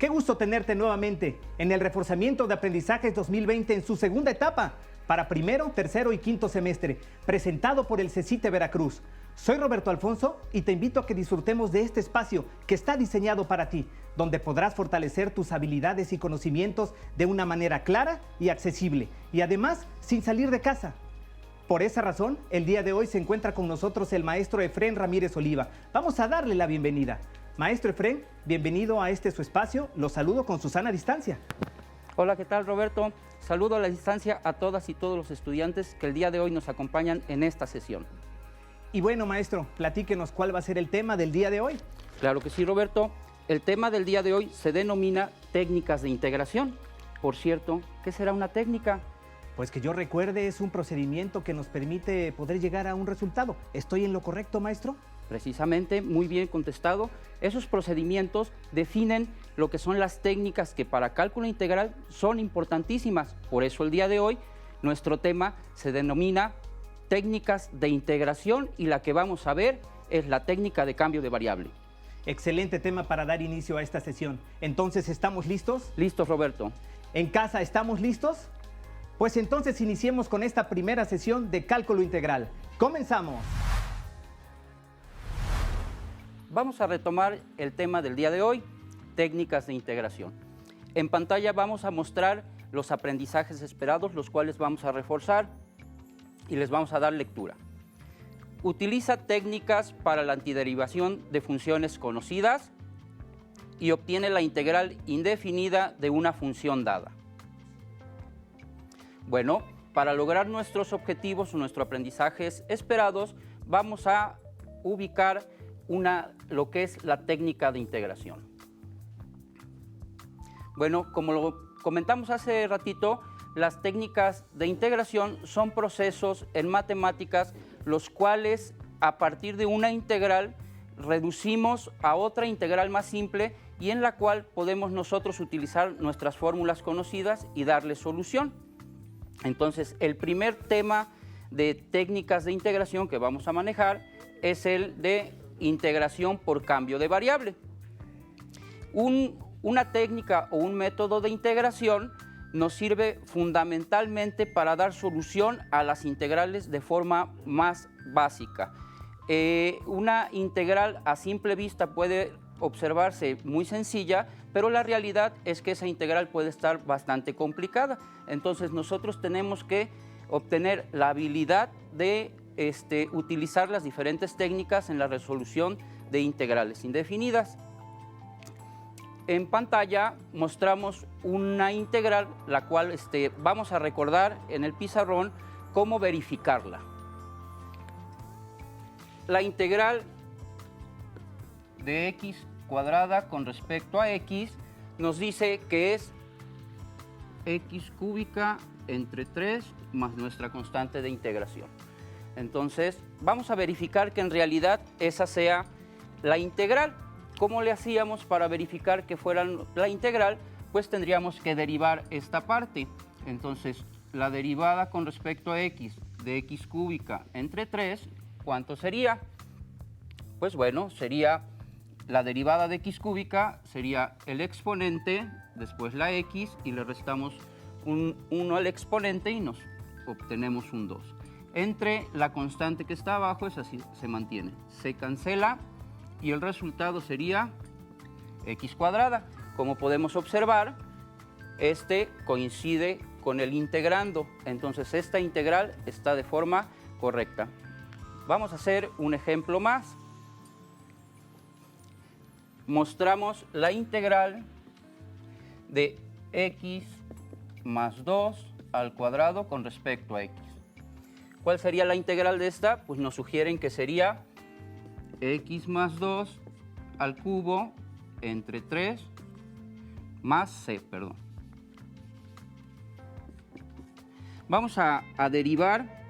Qué gusto tenerte nuevamente en el Reforzamiento de Aprendizajes 2020 en su segunda etapa para primero, tercero y quinto semestre, presentado por el CECITE Veracruz. Soy Roberto Alfonso y te invito a que disfrutemos de este espacio que está diseñado para ti, donde podrás fortalecer tus habilidades y conocimientos de una manera clara y accesible, y además sin salir de casa. Por esa razón, el día de hoy se encuentra con nosotros el maestro Efrén Ramírez Oliva. Vamos a darle la bienvenida. Maestro Efrén, bienvenido a su espacio. Lo saludo con Susana a distancia. Hola, ¿qué tal, Roberto? Saludo a la distancia a todas y todos los estudiantes que el día de hoy nos acompañan en esta sesión. Y bueno, maestro, platíquenos cuál va a ser el tema del día de hoy. Claro que sí, Roberto. El tema del día de hoy se denomina técnicas de integración. Por cierto, ¿qué será una técnica? Pues que yo recuerde, es un procedimiento que nos permite poder llegar a un resultado. ¿Estoy en lo correcto, maestro? Precisamente, muy bien contestado. Esos procedimientos definen lo que son las técnicas que para cálculo integral son importantísimas. Por eso el día de hoy nuestro tema se denomina técnicas de integración y la que vamos a ver es la técnica de cambio de variable. Excelente tema para dar inicio a esta sesión. Entonces, ¿estamos listos? Listos, Roberto. ¿En casa estamos listos? Pues entonces iniciemos con esta primera sesión de cálculo integral. ¡Comenzamos! Vamos a retomar el tema del día de hoy, técnicas de integración. En pantalla vamos a mostrar los aprendizajes esperados, los cuales vamos a reforzar y les vamos a dar lectura. Utiliza técnicas para la antiderivación de funciones conocidas y obtiene la integral indefinida de una función dada. Bueno, para lograr nuestros objetivos o nuestros aprendizajes esperados, vamos a ubicar lo que es la técnica de integración. Bueno, como lo comentamos hace ratito, las técnicas de integración son procesos en matemáticas los cuales a partir de una integral reducimos a otra integral más simple y en la cual podemos nosotros utilizar nuestras fórmulas conocidas y darle solución. Entonces, el primer tema de técnicas de integración que vamos a manejar es el de integración por cambio de variable. Una técnica o un método de integración nos sirve fundamentalmente para dar solución a las integrales de forma más básica. Una integral a simple vista puede observarse muy sencilla, pero la realidad es que esa integral puede estar bastante complicada. Entonces nosotros tenemos que obtener la habilidad de utilizar las diferentes técnicas en la resolución de integrales indefinidas. En pantalla mostramos una integral, la cual vamos a recordar en el pizarrón cómo verificarla. La integral de x cuadrada con respecto a x nos dice que es x cúbica entre 3 más nuestra constante de integración. Entonces, vamos a verificar que en realidad esa sea la integral. ¿Cómo le hacíamos para verificar que fuera la integral? Pues tendríamos que derivar esta parte. Entonces, la derivada con respecto a x de x cúbica entre 3, ¿cuánto sería? Pues bueno, sería la derivada de x cúbica, sería el exponente, después la x, y le restamos un 1 al exponente y nos obtenemos un 2. Entre la constante que está abajo, esa sí se mantiene, se cancela y el resultado sería x cuadrada. Como podemos observar, coincide con el integrando, entonces esta integral está de forma correcta. Vamos a hacer un ejemplo más. Mostramos la integral de x más 2 al cuadrado con respecto a x. ¿Cuál sería la integral de esta? Pues nos sugieren que sería x más 2 al cubo entre 3 más c, perdón. Vamos a derivar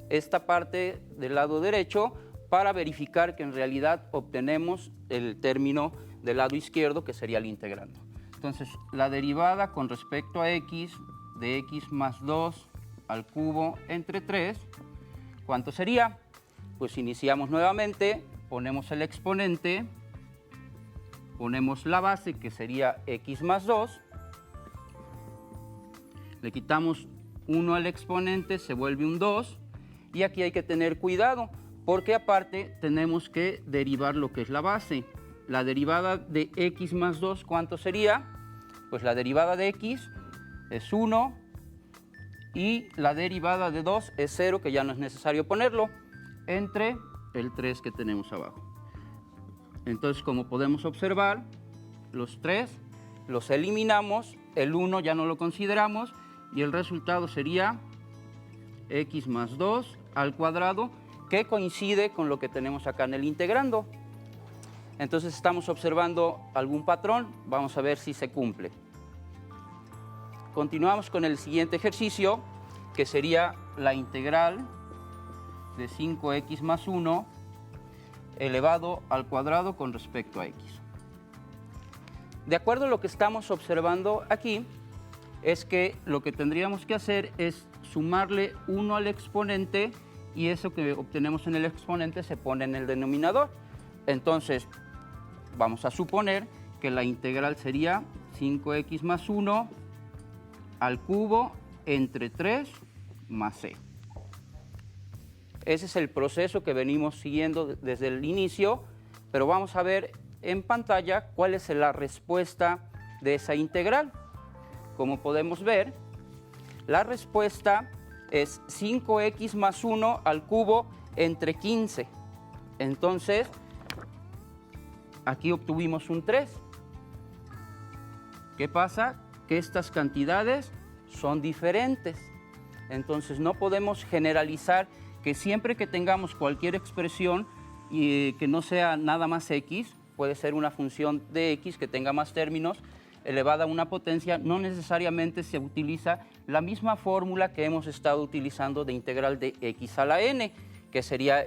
esta parte del lado derecho para verificar que en realidad obtenemos el término del lado izquierdo, que sería el integrando. Entonces, la derivada con respecto a x de x más 2 al cubo entre 3, ¿cuánto sería? Pues iniciamos nuevamente, ponemos el exponente ponemos la base, que sería x más 2, le quitamos 1 al exponente, se vuelve un 2, y aquí hay que tener cuidado, porque aparte tenemos que derivar lo que es la base. La derivada de x más 2, ¿cuánto sería? Pues la derivada de x es 1, y la derivada de 2 es 0, que ya no es necesario ponerlo, entre el 3 que tenemos abajo. Entonces, como podemos observar, los 3 los eliminamos, el 1 ya no lo consideramos, y el resultado sería x más 2 al cuadrado, que coincide con lo que tenemos acá en el integrando. Entonces estamos observando algún patrón, vamos a ver si se cumple. Continuamos con el siguiente ejercicio, que sería la integral de 5x más 1 elevado al cuadrado con respecto a x. De acuerdo a lo que estamos observando aquí, es que lo que tendríamos que hacer es sumarle 1 al exponente, y eso que obtenemos en el exponente se pone en el denominador. Entonces, vamos a suponer que la integral sería 5x más 1 al cubo entre 3 más c. Ese es el proceso que venimos siguiendo desde el inicio, pero vamos a ver en pantalla cuál es la respuesta de esa integral. Como podemos ver, la respuesta es 5x más 1 al cubo entre 15. Entonces, aquí obtuvimos un 3. ¿Qué pasa? Que estas cantidades son diferentes. Entonces, no podemos generalizar que siempre que tengamos cualquier expresión y que no sea nada más x, puede ser una función de x que tenga más términos, elevada a una potencia, no necesariamente se utiliza la misma fórmula que hemos estado utilizando de integral de x a la n, que sería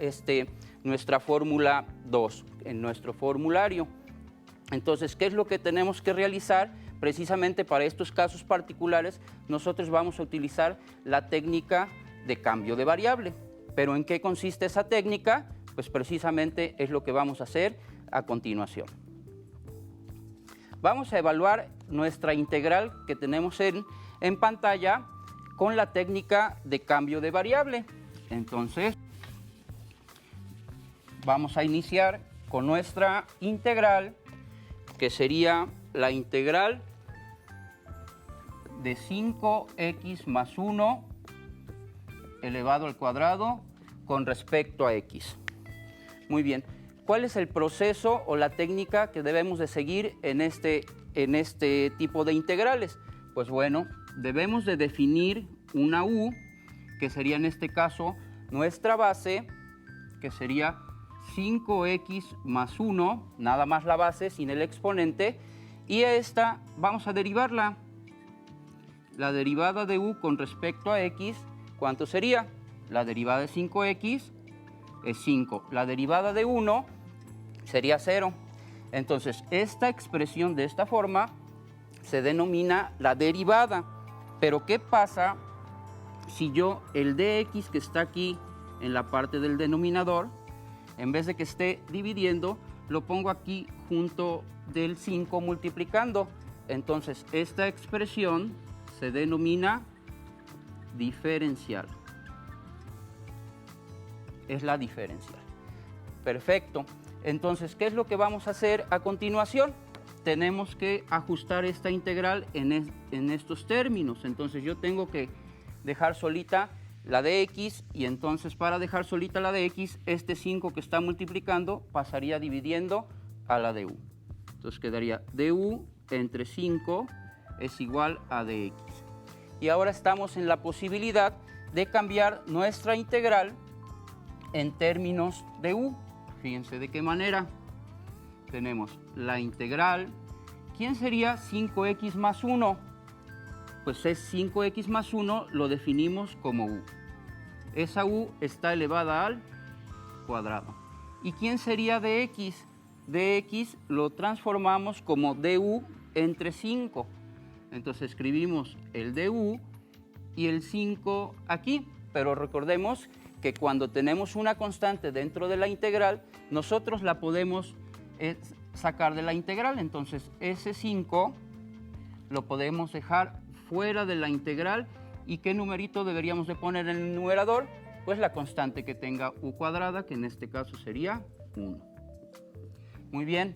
nuestra fórmula 2 en nuestro formulario. Entonces, ¿qué es lo que tenemos que realizar? Precisamente para estos casos particulares, nosotros vamos a utilizar la técnica de cambio de variable. ¿Pero en qué consiste esa técnica? Pues precisamente es lo que vamos a hacer a continuación. Vamos a evaluar nuestra integral que tenemos en pantalla con la técnica de cambio de variable. Entonces, vamos a iniciar con nuestra integral, que sería la integral de 5x más 1 elevado al cuadrado con respecto a x. Muy bien. ¿Cuál es el proceso o la técnica que debemos de seguir en este tipo de integrales? Pues bueno, debemos de definir una u, que sería en este caso nuestra base, que sería 5x más 1, nada más la base sin el exponente, y a esta vamos a derivarla. La derivada de u con respecto a x, ¿cuánto sería? La derivada de 5x es 5. La derivada de 1 sería 0. Entonces, esta expresión de esta forma se denomina la derivada. Pero, ¿qué pasa si yo el dx que está aquí en la parte del denominador, en vez de que esté dividiendo, lo pongo aquí junto del 5 multiplicando? Entonces, esta expresión se denomina diferencial. Es la diferencial. Perfecto. Entonces, ¿qué es lo que vamos a hacer a continuación? Tenemos que ajustar esta integral en estos términos. Entonces, yo tengo que dejar solita la de x, y entonces para dejar solita la de x, este 5 que está multiplicando pasaría dividiendo a la de u. Entonces, quedaría du entre 5 es igual a dx. Y ahora estamos en la posibilidad de cambiar nuestra integral en términos de u. Fíjense de qué manera. Tenemos la integral. ¿Quién sería 5x más 1? Pues es 5x más 1, lo definimos como u. Esa u está elevada al cuadrado. ¿Y quién sería dx? Dx lo transformamos como du entre 5. Entonces escribimos el du y el 5 aquí, pero recordemos que cuando tenemos una constante dentro de la integral, nosotros la podemos sacar de la integral. Entonces ese 5 lo podemos dejar fuera de la integral. ¿Y qué numerito deberíamos de poner en el numerador? Pues la constante que tenga u cuadrada, que en este caso sería 1. Muy bien,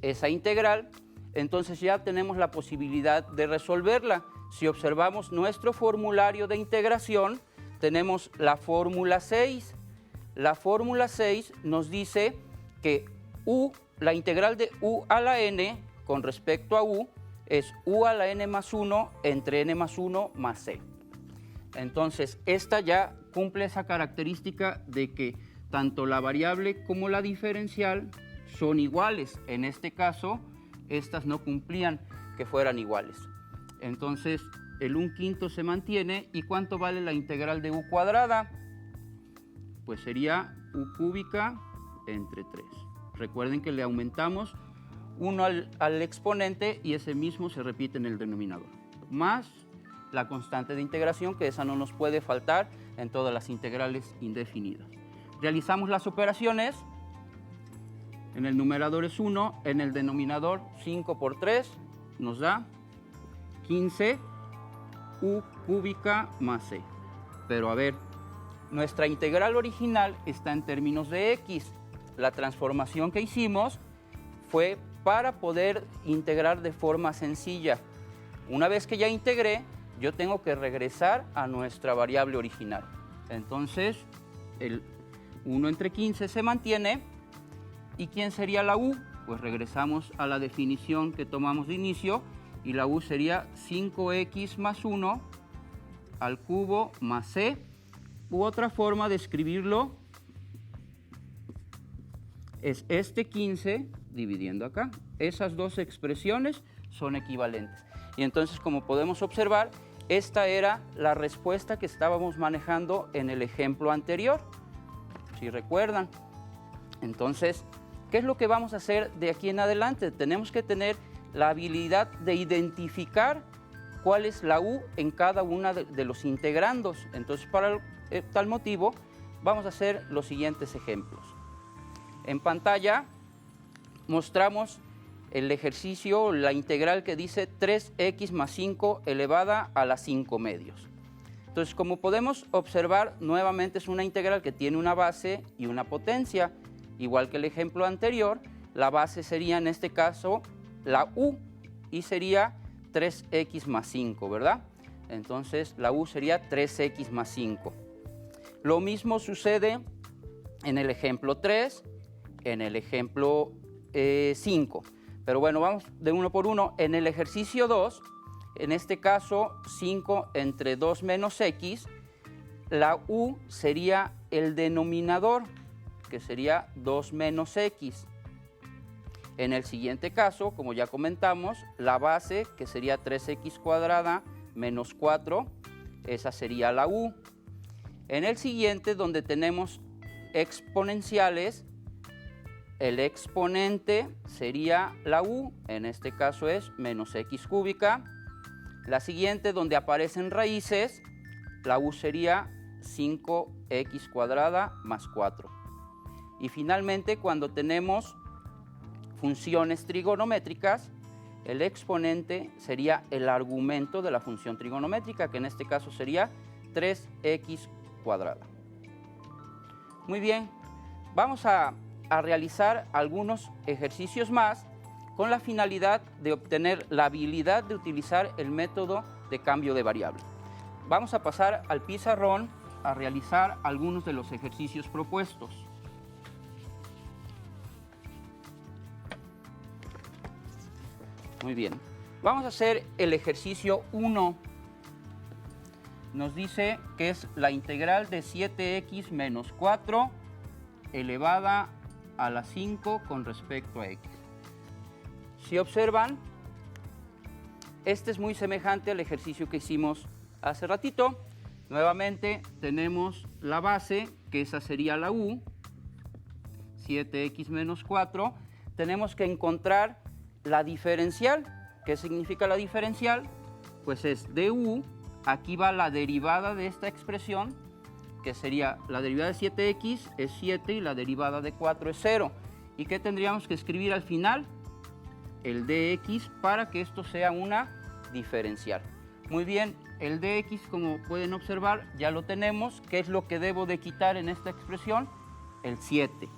esa integral, entonces ya tenemos la posibilidad de resolverla. Si observamos nuestro formulario de integración, tenemos la fórmula 6. La fórmula 6 nos dice que la integral de u a la n con respecto a u es u a la n más 1 entre n más 1 más c. Entonces, esta ya cumple esa característica de que tanto la variable como la diferencial son iguales. En este caso, estas no cumplían que fueran iguales. Entonces, el 1/5 se mantiene. ¿Y cuánto vale la integral de u cuadrada? Pues sería u cúbica entre 3. Recuerden que le aumentamos 1 al exponente y ese mismo se repite en el denominador. Más la constante de integración, que esa no nos puede faltar en todas las integrales indefinidas. Realizamos las operaciones. En el numerador es 1, en el denominador 5 por 3 nos da 15 u cúbica más c. Pero a ver, nuestra integral original está en términos de x. La transformación que hicimos fue para poder integrar de forma sencilla. Una vez que ya integré, yo tengo que regresar a nuestra variable original. Entonces, el 1 entre 15 se mantiene. ¿Y quién sería la u? Pues regresamos a la definición que tomamos de inicio y la u sería 5x más 1 al cubo más c. U otra forma de escribirlo es este 15 dividiendo acá. Esas dos expresiones son equivalentes. Y entonces, como podemos observar, esta era la respuesta que estábamos manejando en el ejemplo anterior, si recuerdan. Entonces, ¿qué es lo que vamos a hacer de aquí en adelante? Tenemos que tener la habilidad de identificar cuál es la u en cada una de los integrandos. Entonces, para tal motivo, vamos a hacer los siguientes ejemplos. En pantalla mostramos el ejercicio, la integral que dice 3x más 5 elevada a la 5 medios. Entonces, como podemos observar, nuevamente es una integral que tiene una base y una potencia. Igual que el ejemplo anterior, la base sería en este caso la u y sería 3x más 5, ¿verdad? Entonces, la u sería 3x más 5. Lo mismo sucede en el ejemplo 3, en el ejemplo 5. Pero bueno, vamos de uno por uno. En el ejercicio 2, en este caso 5 entre 2 menos x, la u sería el denominador, que sería 2 menos x. En el siguiente caso, como ya comentamos, la base, que sería 3x cuadrada menos 4, esa sería la u. En el siguiente, donde tenemos exponenciales, el exponente sería la u, en este caso es menos x cúbica. La siguiente, donde aparecen raíces, la u sería 5x cuadrada más 4. Y finalmente, cuando tenemos funciones trigonométricas, el exponente sería el argumento de la función trigonométrica, que en este caso sería 3x cuadrada. Muy bien, vamos a realizar algunos ejercicios más con la finalidad de obtener la habilidad de utilizar el método de cambio de variable. Vamos a pasar al pizarrón a realizar algunos de los ejercicios propuestos. Muy bien, vamos a hacer el ejercicio 1. Nos dice que es la integral de 7x menos 4 elevada a la 5 con respecto a x. Si observan, este es muy semejante al ejercicio que hicimos hace ratito. Nuevamente tenemos la base, que esa sería la u, 7x menos 4. Tenemos que encontrar la diferencial. ¿Qué significa la diferencial? Pues es du, aquí va la derivada de esta expresión, que sería la derivada de 7x es 7 y la derivada de 4 es 0. ¿Y qué tendríamos que escribir al final? El dx para que esto sea una diferencial. Muy bien, el dx, como pueden observar, ya lo tenemos. ¿Qué es lo que debo de quitar en esta expresión? El 7.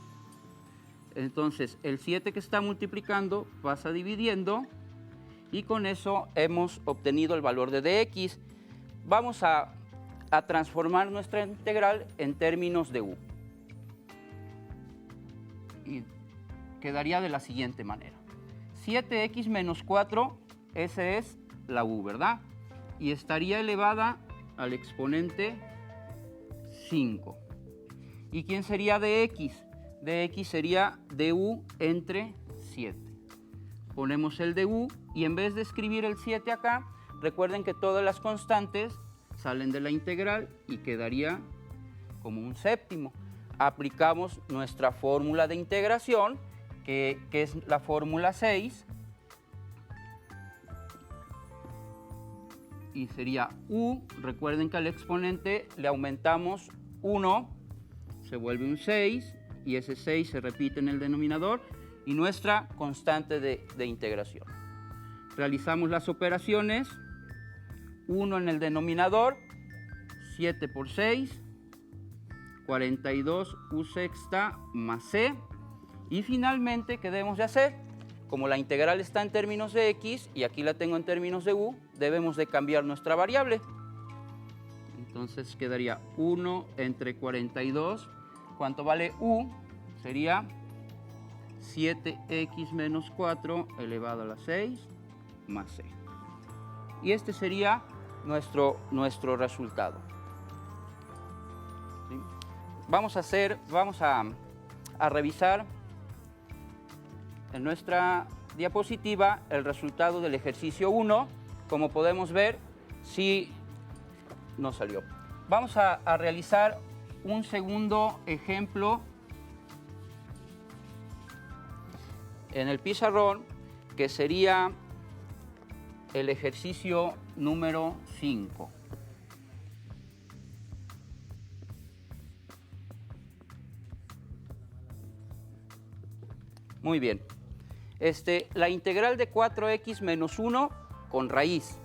Entonces, el 7 que está multiplicando pasa dividiendo y con eso hemos obtenido el valor de dx. Vamos a transformar nuestra integral en términos de u. Y quedaría de la siguiente manera. 7x menos 4, esa es la u, ¿verdad? Y estaría elevada al exponente 5. ¿Y quién sería dx? Dx sería du entre 7. Ponemos el du y en vez de escribir el 7 acá, recuerden que todas las constantes salen de la integral y quedaría como un séptimo. Aplicamos nuestra fórmula de integración, que es la fórmula 6, y sería u, recuerden que al exponente le aumentamos 1, se vuelve un 6, y ese 6 se repite en el denominador, y nuestra constante de integración. Realizamos las operaciones, 1 en el denominador, 7 por 6, 42 u sexta más c, y finalmente, ¿qué debemos de hacer? Como la integral está en términos de x y aquí la tengo en términos de u, debemos de cambiar nuestra variable. Entonces quedaría 1 entre 42. ¿Cuánto vale u? Sería 7x menos 4 elevado a la 6 más c. Y este sería nuestro resultado. ¿Sí? Vamos a revisar en nuestra diapositiva el resultado del ejercicio 1. Como podemos ver, sí nos salió. Vamos a realizar un segundo ejemplo en el pizarrón, que sería el ejercicio número 5. Muy bien. La integral de 4x menos 1 con raíz.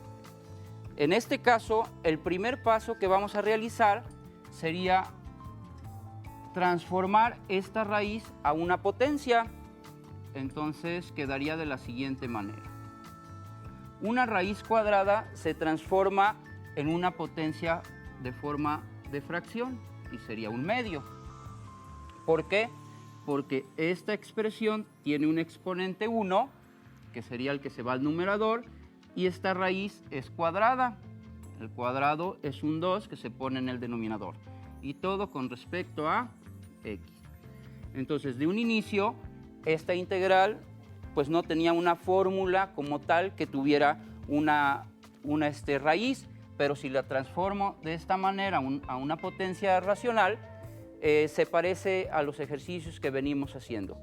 En este caso, el primer paso que vamos a realizar sería transformar esta raíz a una potencia. Entonces quedaría de la siguiente manera. Una raíz cuadrada se transforma en una potencia de forma de fracción y sería un medio. ¿Por qué? Porque esta expresión tiene un exponente 1, que sería el que se va al numerador, y esta raíz es cuadrada. El cuadrado es un 2 que se pone en el denominador. Y todo con respecto a x. Entonces, de un inicio, esta integral pues no tenía una fórmula como tal que tuviera una raíz, pero si la transformo de esta manera a una potencia racional, se parece a los ejercicios que venimos haciendo.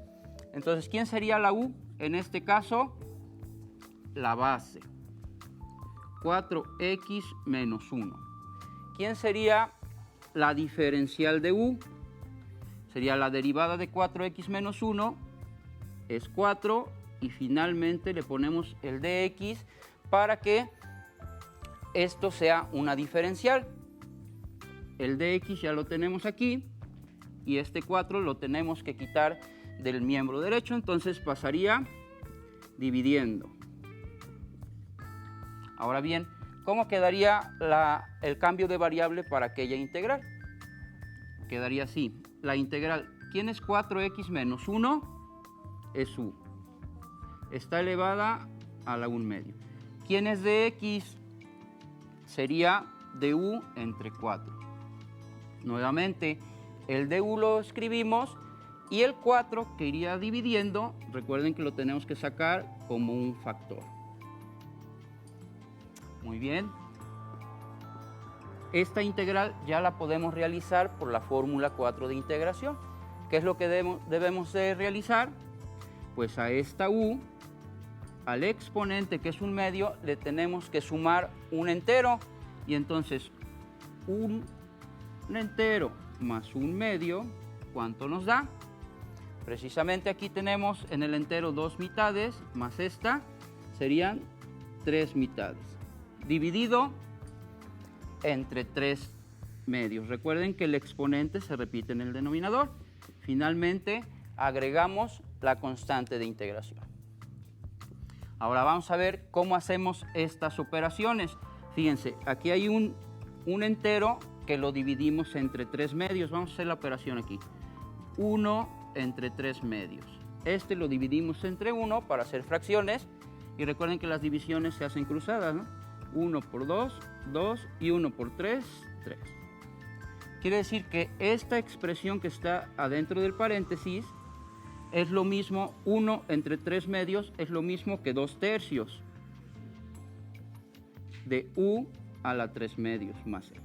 Entonces, ¿quién sería la u? En este caso, la base. 4x menos 1. ¿Quién sería la diferencial de u? Sería la derivada de 4x menos 1, es 4, y finalmente le ponemos el dx para que esto sea una diferencial. El dx ya lo tenemos aquí, y este 4 lo tenemos que quitar del miembro derecho, entonces pasaría dividiendo. Ahora bien, ¿cómo quedaría el cambio de variable para aquella integral? Quedaría así. La integral, ¿quién es 4x menos 1? Es u. Está elevada a la 1 medio. ¿Quién es dx? Sería du entre 4. Nuevamente, el du lo escribimos y el 4 que iría dividiendo, recuerden que lo tenemos que sacar como un factor. Muy bien. Esta integral ya la podemos realizar por la fórmula 4 de integración. ¿Qué es lo que debemos de realizar? Pues a esta u, al exponente que es un medio, le tenemos que sumar un entero. Y entonces un entero más un medio, ¿cuánto nos da? Precisamente aquí tenemos en el entero 2 mitades, más esta, serían 3 mitades. Dividido entre 3 medios. Recuerden que el exponente se repite en el denominador. Finalmente, agregamos la constante de integración. Ahora vamos a ver cómo hacemos estas operaciones. Fíjense, aquí hay un entero que lo dividimos entre 3 medios. Vamos a hacer la operación aquí. 1 entre 3 medios. Este lo dividimos entre 1 para hacer fracciones. Y recuerden que las divisiones se hacen cruzadas, ¿no? 1 por 2, 2 y 1 por 3, 3. Quiere decir que esta expresión que está adentro del paréntesis es lo mismo, 1 entre 3 medios es lo mismo que 2 tercios de u a la 3 medios más e.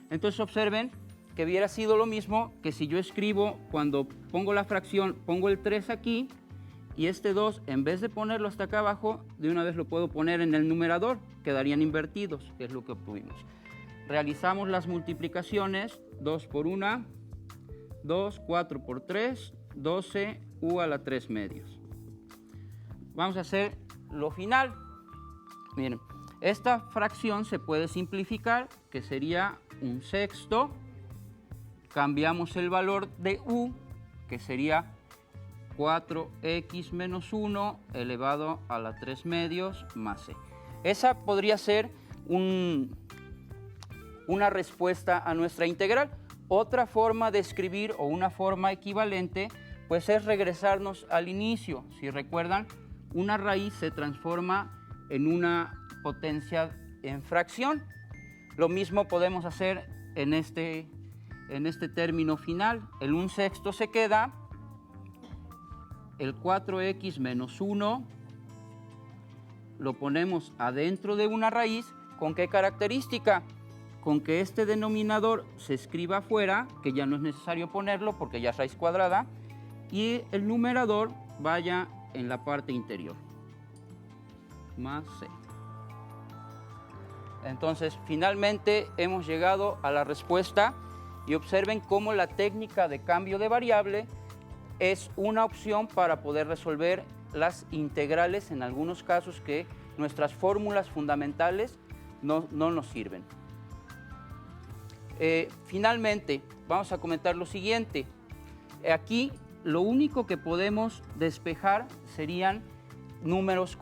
Entonces observen que hubiera sido lo mismo que si yo escribo, cuando pongo la fracción, pongo el 3 aquí, y este 2, en vez de ponerlo hasta acá abajo, de una vez lo puedo poner en el numerador, quedarían invertidos, que es lo que obtuvimos. Realizamos las multiplicaciones, 2 por 1, 2, 4 por 3, 12, u a la 3 medios. Vamos a hacer lo final. Miren, esta fracción se puede simplificar, que sería un sexto. Cambiamos el valor de u, que sería 4x menos 1 elevado a la 3 medios más c. Esa podría ser una respuesta a nuestra integral. Otra forma de escribir o una forma equivalente pues es regresarnos al inicio. Si recuerdan, una raíz se transforma en una potencia en fracción. Lo mismo podemos hacer en este término final. El 1/6 se queda, el 4x menos 1 lo ponemos adentro de una raíz. ¿Con qué característica? Con que este denominador se escriba afuera, que ya no es necesario ponerlo porque ya es raíz cuadrada, y el numerador vaya en la parte interior, más c. Entonces, finalmente hemos llegado a la respuesta y observen cómo la técnica de cambio de variable es una opción para poder resolver las integrales en algunos casos que nuestras fórmulas fundamentales no nos sirven. Finalmente, vamos a comentar lo siguiente. Aquí lo único que podemos despejar serían números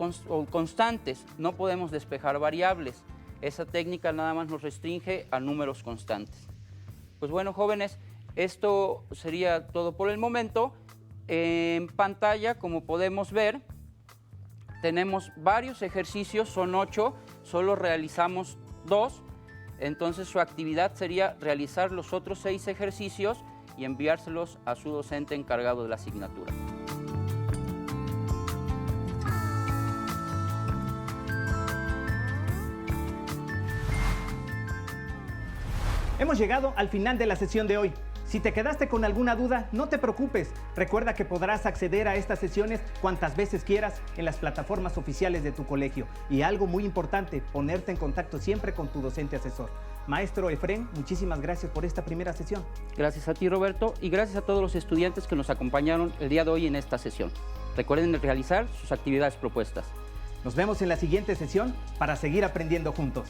constantes, no podemos despejar variables. Esa técnica nada más nos restringe a números constantes. Pues bueno, jóvenes, esto sería todo por el momento. En pantalla, como podemos ver, tenemos varios ejercicios, son 8, solo realizamos 2. Entonces su actividad sería realizar los otros 6 ejercicios y enviárselos a su docente encargado de la asignatura. Hemos llegado al final de la sesión de hoy. Si te quedaste con alguna duda, no te preocupes. Recuerda que podrás acceder a estas sesiones cuantas veces quieras en las plataformas oficiales de tu colegio. Y algo muy importante, ponerte en contacto siempre con tu docente asesor. Maestro Efrén, muchísimas gracias por esta primera sesión. Gracias a ti, Roberto, y gracias a todos los estudiantes que nos acompañaron el día de hoy en esta sesión. Recuerden realizar sus actividades propuestas. Nos vemos en la siguiente sesión para seguir aprendiendo juntos.